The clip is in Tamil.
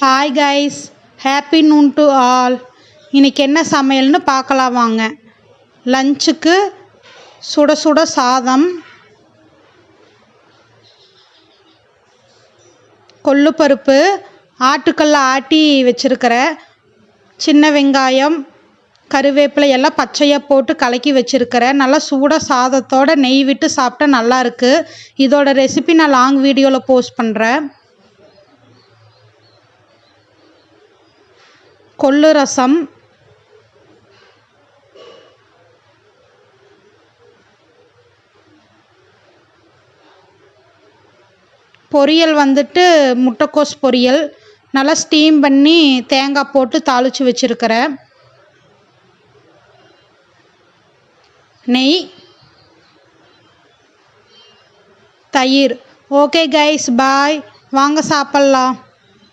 Hi guys, happy noon to all. இன்றைக்கி என்ன சமையல்னு பார்க்கலாம் வாங்க. லஞ்சுக்கு சுட சுட சாதம், கொள்ளுப்பருப்பு, ஆட்டுக்கல்ல ஆட்டி வச்சுருக்கிற சின்ன வெங்காயம், கருவேப்பிலை எல்லாம் பச்சையாக போட்டு கலக்கி வச்சுருக்கிறேன். நல்லா சூட சாதத்தோடு நெய் விட்டு சாப்பிட்டா நல்லாயிருக்கு. இதோட ரெசிபி நான் லாங் வீடியோவில் போஸ்ட் பண்ணுறேன். கொள்ளு ரசம், பொரியல் வந்துட்டு முட்டைக்கோஸ் பொரியல், நல்லா ஸ்டீம் பண்ணி தேங்காய் போட்டு தாளித்து வச்சுருக்கிறேன். நெய், தயிர். ஓகே கைஸ், பாய். வாங்க சாப்பிட்லாம்.